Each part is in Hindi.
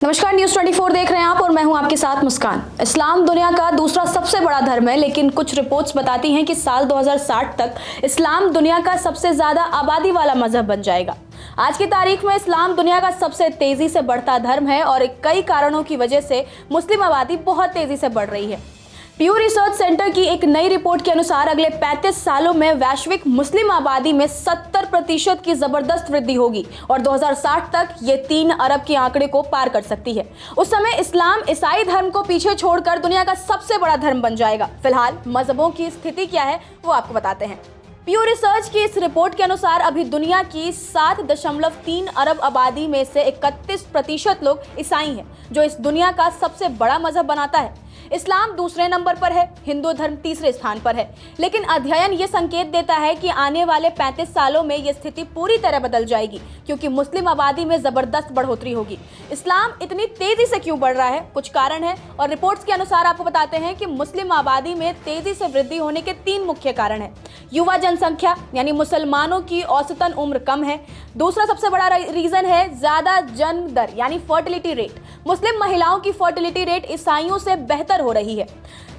नमस्कार, न्यूज़ 24 देख रहे हैं आप और मैं हूं आपके साथ मुस्कान। इस्लाम दुनिया का दूसरा सबसे बड़ा धर्म है, लेकिन कुछ रिपोर्ट्स बताती हैं कि साल 2060 तक इस्लाम दुनिया का सबसे ज्यादा आबादी वाला मजहब बन जाएगा। आज की तारीख में इस्लाम दुनिया का सबसे तेजी से बढ़ता धर्म है और कई कारणों की वजह से मुस्लिम आबादी बहुत तेजी से बढ़ रही है। प्यू रिसर्च सेंटर की एक नई रिपोर्ट के अनुसार अगले 35 सालों में वैश्विक मुस्लिम आबादी में 70% की जबरदस्त वृद्धि होगी और 2060 तक ये 3 अरब के आंकड़े को पार कर सकती है। उस समय इस्लाम ईसाई धर्म को पीछे छोड़कर दुनिया का सबसे बड़ा धर्म बन जाएगा। फिलहाल मजहबों की स्थिति क्या है वो आपको बताते हैं। प्यू रिसर्च की इस रिपोर्ट के अनुसार अभी दुनिया की 7.3 अरब आबादी में से 31% लोग ईसाई हैं, जो इस दुनिया का सबसे बड़ा मजहब बनाता है। इस्लाम दूसरे नंबर पर है, हिंदू धर्म तीसरे स्थान पर है। लेकिन अध्ययन ये संकेत देता है कि आने वाले 35 सालों में ये स्थिति पूरी तरह बदल जाएगी, क्योंकि मुस्लिम आबादी में जबरदस्त बढ़ोतरी होगी। इस्लाम इतनी तेजी से क्यों बढ़ रहा है? कुछ कारण है और रिपोर्ट्स के अनुसार आपको बताते हैं कि मुस्लिम आबादी में तेजी से वृद्धि होने के 3 मुख्य कारण है। युवा जनसंख्या यानी मुसलमानों की औसतन उम्र कम है। दूसरा सबसे बड़ा रीजन है ज्यादा जन्म दर यानी फर्टिलिटी रेट। मुस्लिम महिलाओं की फर्टिलिटी रेट ईसाइयों से बेहतर हो रही है।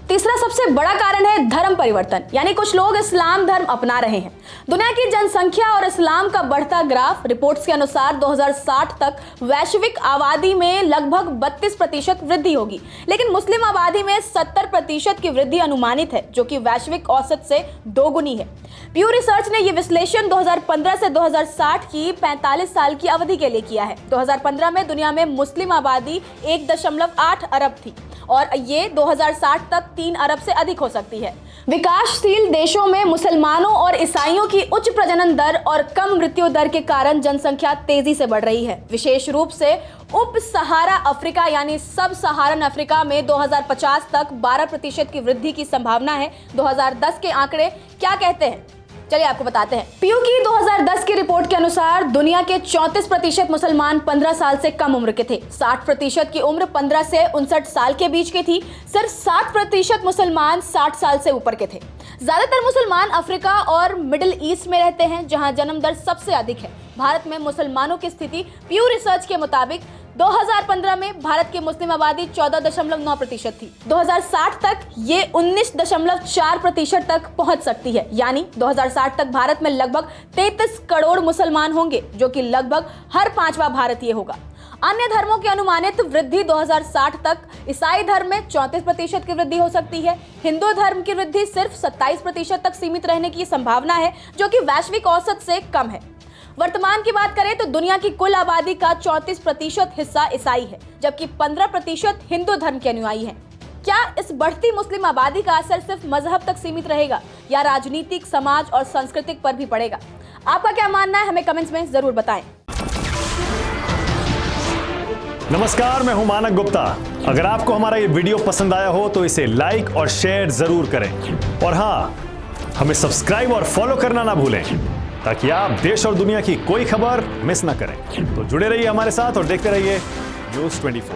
तीसरा सबसे बड़ा कारण है धर्म परिवर्तन, यानी कुछ लोग इस्लाम धर्म अपना रहे हैं। दुनिया की जनसंख्या और इस्लाम का बढ़ता ग्राफ। रिपोर्ट्स के अनुसार 2060 तक वैश्विक आबादी में लगभग 32% वृद्धि होगी, लेकिन मुस्लिम आबादी में 70% की वृद्धि अनुमानित है, जो कि वैश्विक औसत से 2 गुनी है। प्यू रिसर्च ने यह विश्लेषण 2015 से 2060 की 45 साल की अवधि के लिए किया है। 2015 में दुनिया में मुस्लिम आबादी 1.8 अरब थी और ये 2060 तक 3 अरब से अधिक हो सकती है। विकासशील देशों में मुसलमानों और ईसाइयों की उच्च प्रजनन दर और कम मृत्यु दर के कारण जनसंख्या तेजी से बढ़ रही है। विशेष रूप से उप सहारा अफ्रीका यानी सब सहारन अफ्रीका में 2050 तक 12% की वृद्धि की संभावना है। 2010 के आंकड़े क्या कहते हैं, चलिए आपको बताते हैं। पीयू की 2010 की रिपोर्ट के अनुसार दुनिया के 34% मुसलमान 15 साल से कम उम्र के थे। 60% की उम्र 15 से 59 साल के बीच की थी। सिर्फ 7% मुसलमान 60 साल से ऊपर के थे। ज्यादातर मुसलमान अफ्रीका और मिडिल ईस्ट में रहते हैं, जहां जन्म दर सबसे अधिक है। भारत में मुसलमानों की स्थिति प्यू रिसर्च के मुताबिक 2015 में भारत की मुस्लिम आबादी 14.9% थी। 2060 तक ये 19.4% तक पहुंच सकती है, यानी 2060 तक भारत में लगभग 33 करोड़ मुसलमान होंगे, जो कि लगभग हर 5वां भारतीय होगा। अन्य धर्मों की अनुमानित वृद्धि 2060 तक ईसाई धर्म में 34% की वृद्धि हो सकती है। हिंदू धर्म की वृद्धि सिर्फ 27% तक सीमित रहने की संभावना है, जो कि वैश्विक औसत से कम है। वर्तमान की बात करें तो दुनिया की कुल आबादी का 34% हिस्सा ईसाई है, जबकि 15% हिंदू धर्म के अनुयायी हैं। क्या इस बढ़ती मुस्लिम आबादी का असर सिर्फ मजहब तक सीमित रहेगा या राजनीतिक, समाज और सांस्कृतिक पर भी पड़ेगा? आपका क्या मानना है, हमें कमेंट्स में जरूर बताएं। नमस्कार, मैं हूं मानक गुप्ता। अगर आपको हमारा ये वीडियो पसंद आया हो तो इसे लाइक और शेयर जरूर करें और हाँ, हमें सब्सक्राइब और फॉलो करना ना भूलें, ताकि आप देश और दुनिया की कोई खबर मिस ना करें। तो जुड़े रहिए हमारे साथ और देखते रहिए न्यूज़ 24।